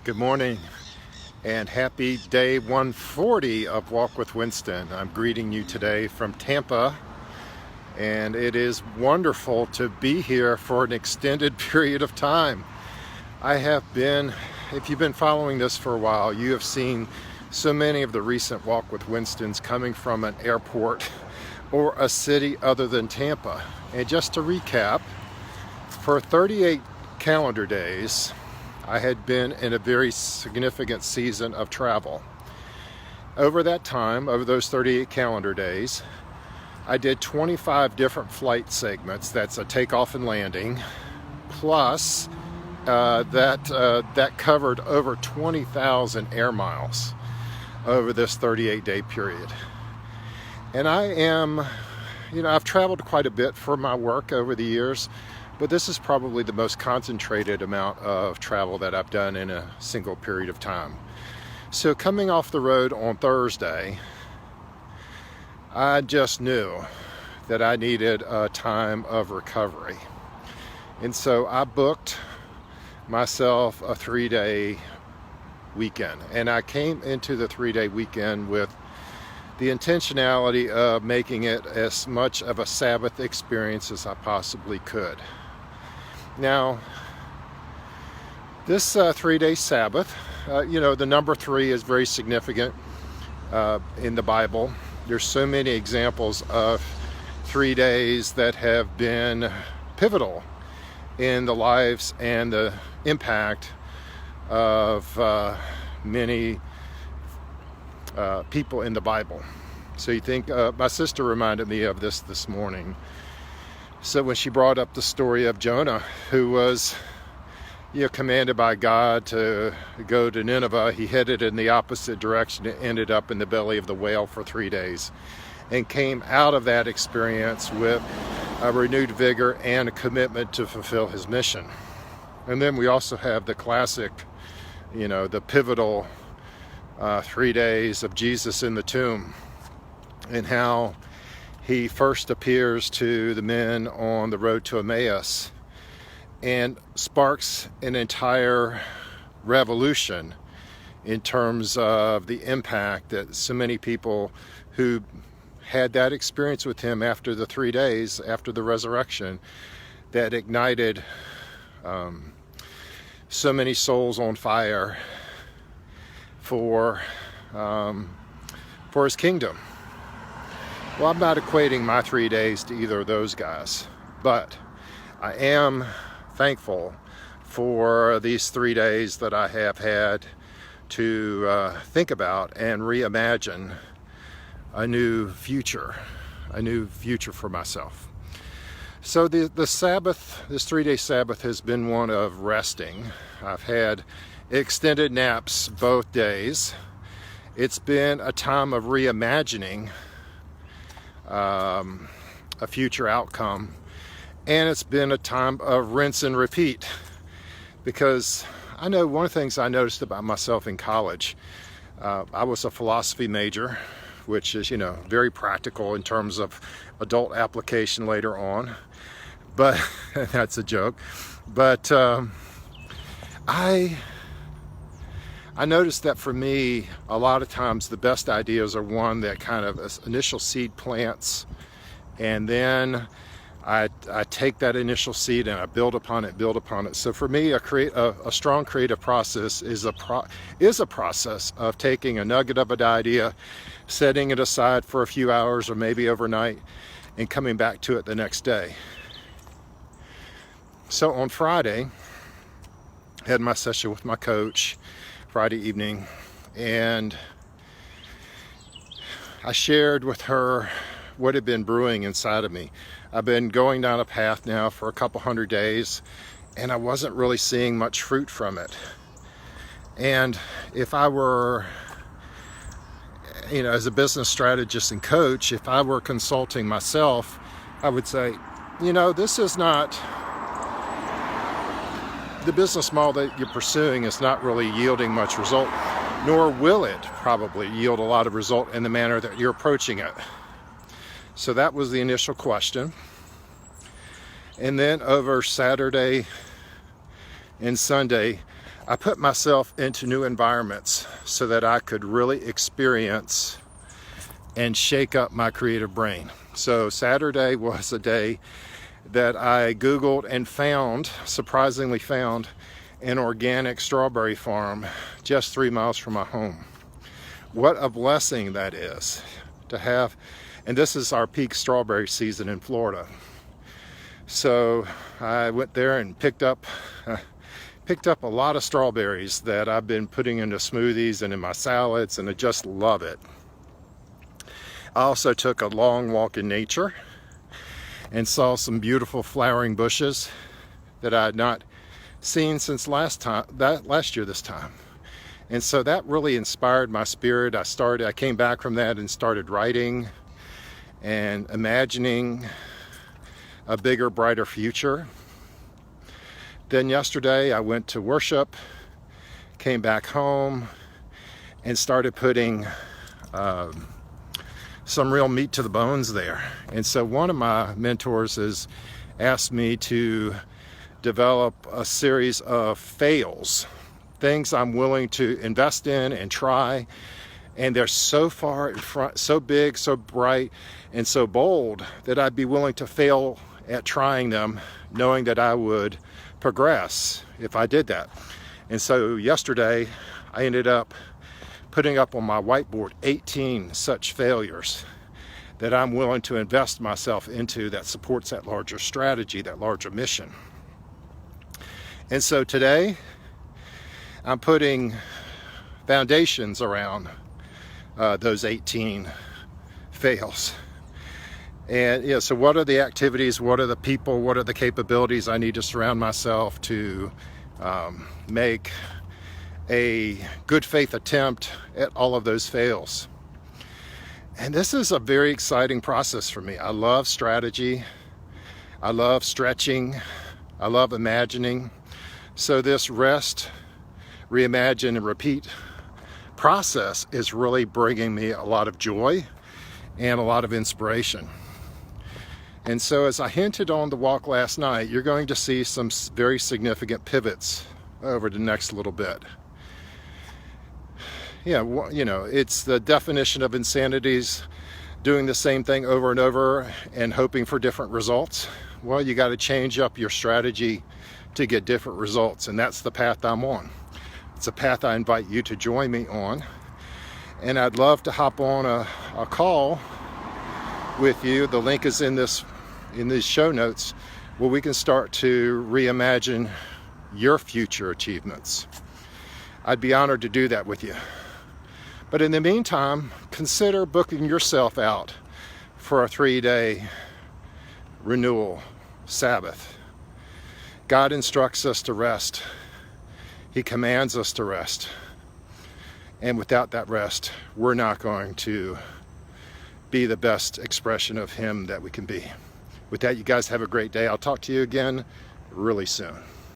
Good morning and happy day 140 of Walk with Winston. I'm greeting you today from Tampa, and it is wonderful to be here for an extended period of time. I have been, if you've been following this for a while, you have seen so many of the recent Walk with Winstons coming from an airport or a city other than Tampa. And just to recap, for 38 calendar days, I had been in a very significant season of travel. Over that time, over those 38 calendar days, I did 25 different flight segments. That's a takeoff and landing, plus that covered over 20,000 air miles over this 38-day period. And I am, I've traveled quite a bit for my work over the years, but this is probably the most concentrated amount of travel that I've done in a single period of time. So coming off the road on Thursday, I just knew that I needed a time of recovery. And so I booked myself a 3-day weekend. And I came into the 3-day weekend with the intentionality of making it as much of a Sabbath experience as I possibly could. Now, this 3-day Sabbath, the number 3 is very significant in the Bible. There's so many examples of 3 days that have been pivotal in the lives and the impact of many people in the Bible. So you think, my sister reminded me of this morning. So when she brought up the story of Jonah, who was commanded by God to go to Nineveh, he headed in the opposite direction and ended up in the belly of the whale for 3 days and came out of that experience with a renewed vigor and a commitment to fulfill his mission. And then we also have the classic, the pivotal 3 days of Jesus in the tomb, and how he first appears to the men on the road to Emmaus and sparks an entire revolution in terms of the impact that so many people who had that experience with him after the 3 days, after the resurrection, that ignited so many souls on fire for his kingdom. Well, I'm not equating my 3 days to either of those guys, but I am thankful for these 3 days that I have had to think about and reimagine a new future for myself. So the Sabbath, this 3-day Sabbath, has been one of resting. I've had extended naps both days. It's been a time of reimagining a future outcome, and it's been a time of rinse and repeat, because I know one of the things I noticed about myself in college, I was a philosophy major, which is very practical in terms of adult application later on, but that's a joke. But I noticed that for me, a lot of times the best ideas are one that kind of initial seed plants, and then I take that initial seed and I build upon it. So for me, a strong creative process is a process of taking a nugget of an idea, setting it aside for a few hours or maybe overnight, and coming back to it the next day. So on Friday, I had my session with my coach Friday evening, and I shared with her what had been brewing inside of me. I've been going down a path now for a couple hundred days, and I wasn't really seeing much fruit from it. And if I were, as a business strategist and coach, if I were consulting myself, I would say, this is not, the business model that you're pursuing is not really yielding much result, nor will it probably yield a lot of result in the manner that you're approaching it. So that was the initial question. And then over Saturday and Sunday, I put myself into new environments so that I could really experience and shake up my creative brain. So Saturday was a day that I Googled and found, surprisingly found, an organic strawberry farm just 3 miles from my home. What a blessing that is to have, and this is our peak strawberry season in Florida. So I went there and picked up a lot of strawberries that I've been putting into smoothies and in my salads, and I just love it. I also took a long walk in nature and saw some beautiful flowering bushes that I had not seen since last year this time. And so that really inspired my spirit. I came back from that and started writing and imagining a bigger, brighter future. Then yesterday I went to worship, came back home, and started putting some real meat to the bones there. And so one of my mentors has asked me to develop a series of fails, things I'm willing to invest in and try, and they're so far in front, so big, so bright, and so bold that I'd be willing to fail at trying them, knowing that I would progress if I did that. And so yesterday I ended up putting up on my whiteboard 18 such failures that I'm willing to invest myself into that supports that larger strategy, that larger mission. And so today I'm putting foundations around those 18 fails. And yeah, so what are the activities, what are the people, what are the capabilities I need to surround myself to make a good faith attempt at all of those fails. And this is a very exciting process for me. I love strategy, I love stretching, I love imagining. So this rest, reimagine, and repeat process is really bringing me a lot of joy and a lot of inspiration. And so as I hinted on the walk last night, you're going to see some very significant pivots over the next little bit. Yeah, you know, it's the definition of insanity's doing the same thing over and over and hoping for different results. Well, you got to change up your strategy to get different results, and that's the path I'm on. It's a path I invite you to join me on, and I'd love to hop on a call with you. The link is in these show notes, where we can start to reimagine your future achievements. I'd be honored to do that with you. But in the meantime, consider booking yourself out for a 3-day renewal Sabbath. God instructs us to rest. He commands us to rest. And without that rest, we're not going to be the best expression of Him that we can be. With that, you guys have a great day. I'll talk to you again really soon.